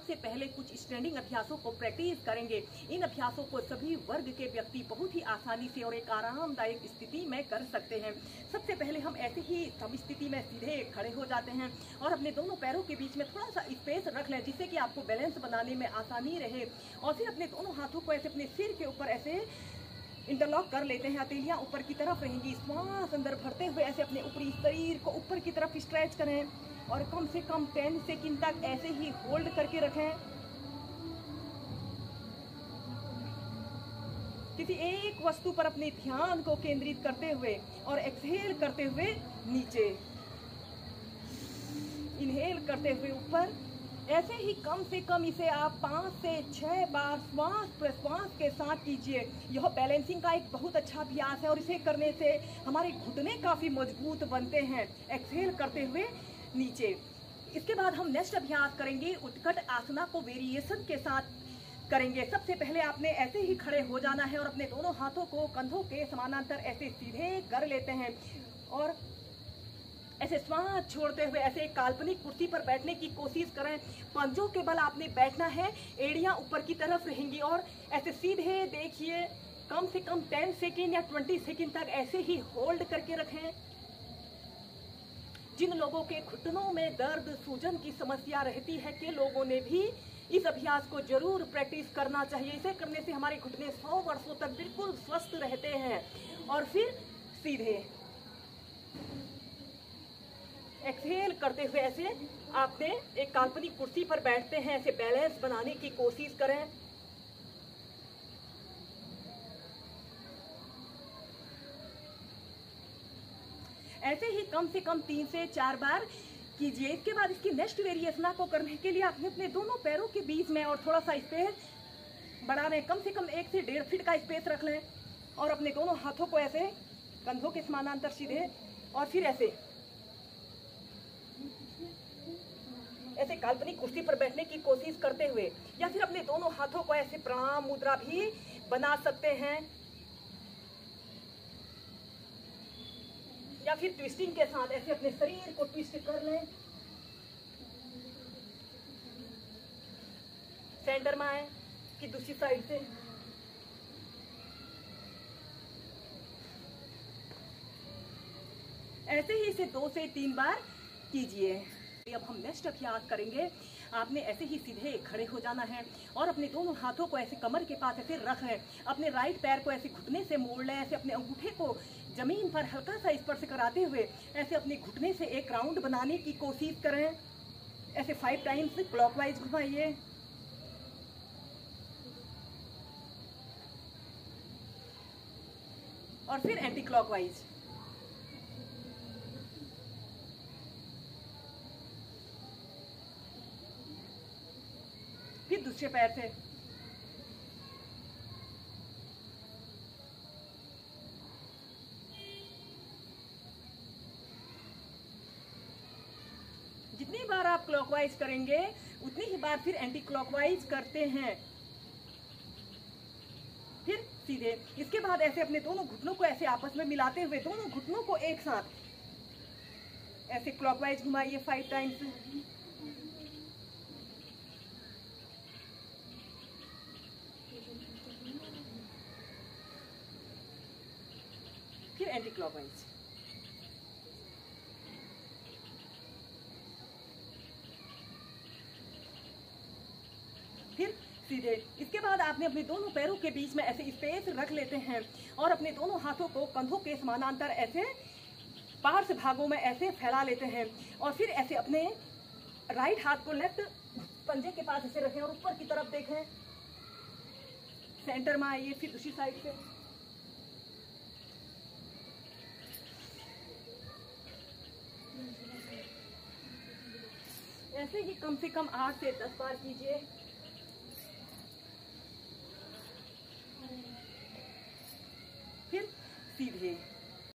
सबसे पहले कुछ स्टैंडिंग अभ्यासों को प्रैक्टिस करेंगे। इन अभ्यासों को सभी वर्ग के व्यक्ति बहुत ही आसानी से और एक आरामदायक स्थिति में कर सकते हैं। सबसे पहले हम ऐसे ही सम स्थिति में सीधे खड़े हो जाते हैं और अपने दोनों पैरों के बीच में थोड़ा सा स्पेस रख लें, जिससे कि आपको बैलेंस बनाने में आसानी रहे। और फिर अपने दोनों हाथों को ऐसे अपने सिर के ऊपर ऐसे इंटरलॉक कर लेते हैं। हथेलियां ऊपर की तरफ रहेंगी। श्वास अंदर भरते हुए ऐसे अपने ऊपरी शरीर को ऊपर की तरफ स्ट्रेच करें और कम से कम 10 सेकंड तक ऐसे ही होल्ड करके रखें। किसी एक वस्तु पर अपने ध्यान को केंद्रित करते हुए और एक्सहेल करते हुए नीचे, इनहेल करते हुए ऊपर। ऐसे ही कम से कम इसे आप 5 से 6 बार श्वास प्रश्वास के साथ कीजिए। यह बैलेंसिंग का एक बहुत अच्छा अभ्यास है और इसे करने से हमारे घुटने काफी मजबूत बनते हैं। एक्सहेल करते हुए नीचे। इसके बाद हम नेक्स्ट अभ्यास करेंगे उत्कट आसना को वेरिएशन के साथ करेंगे। सबसे पहले आपने ऐसे ही खड़े हो जाना है और अपने दोनों हाथों को कंधों के समानांतर ऐसे सीधे कर लेते हैं और ऐसे श्वास छोड़ते हुए ऐसे काल्पनिक कुर्सी पर बैठने की कोशिश करें। पंजों के बल आपने बैठना है, एड़ियां ऊपर की तरफ रहेंगी और ऐसे सीधे देखिए। कम से कम 10 सेकेंड या 20 सेकेंड तक ऐसे ही होल्ड करके रखें। जिन लोगों के घुटनों में दर्द सूजन की समस्या रहती है के लोगों ने भी इस अभ्यास को जरूर प्रैक्टिस करना चाहिए। इसे करने से हमारे घुटने 100 वर्षों तक बिल्कुल स्वस्थ रहते हैं। और फिर सीधे एक्सहेल करते हुए ऐसे आपने एक काल्पनिक कुर्सी पर बैठते हैं। ऐसे बैलेंस बनाने की कोशिश करें। ऐसे ही कम से कम 3 से 4 बार कीजिए। इसके बाद इसकी नेक्स्ट वेरिएशन को करने के लिए आपने अपने दोनों पैरों के बीच में और थोड़ा सा स्पेस बढ़ा लें। कम से कम 1 से 1.5 फीट का स्पेस रख लें और अपने दोनों हाथों को ऐसे कंधों के समानांतर सीधे और फिर ऐसे काल्पनिक कुर्सी पर बैठने की कोशिश करते हुए या फिर अपने दोनों हाथों को ऐसे प्रणाम मुद्रा भी बना सकते हैं या फिर ट्विस्टिंग के साथ ऐसे अपने शरीर को ट्विस्ट कर लें। सेंटर में आए कि दूसरी साइड से ऐसे ही इसे 2 से 3 बार कीजिए। अब हम नेक्स्ट अभ्यास करेंगे। आपने ऐसे ही सीधे खड़े हो जाना है और अपने दोनों हाथों को ऐसे कमर के पास ऐसे रख लें। अपने राइट पैर को ऐसे घुटने से मोड़ लें। ऐसे अपने अंगूठे को जमीन पर हल्का सा स्पर्श कराते हुए ऐसे अपने घुटने से एक राउंड बनाने की कोशिश करें। ऐसे 5 टाइम्स क्लॉकवाइज घुमाइए। और फिर एंटी क्लॉकवाइज। फिर दूसरे पैर से। जितनी बार आप क्लॉकवाइज करेंगे उतनी ही बार फिर एंटी क्लॉकवाइज करते हैं। फिर सीधे। इसके बाद ऐसे अपने दोनों घुटनों को ऐसे आपस में मिलाते हुए दोनों घुटनों को एक साथ ऐसे क्लॉकवाइज घुमाइए 5 टाइम्स। फिर एंटी क्लॉकवाइज। फिर सीधे। इसके बाद आपने अपने दोनों पैरों के बीच में ऐसे स्पेस रख लेते हैं और अपने दोनों हाथों को कंधों के समानांतर ऐसे पार्श्व भागों में ऐसे फैला लेते हैं और फिर ऐसे अपने राइट हाथ को लेफ्ट पंजे के पास ऐसे रखें और ऊपर की तरफ देखें। सेंटर में आइए। फिर दूसरी साइड से। ऐसे ही कम से कम 8 से 10 बार कीजिए। फिर सीधे।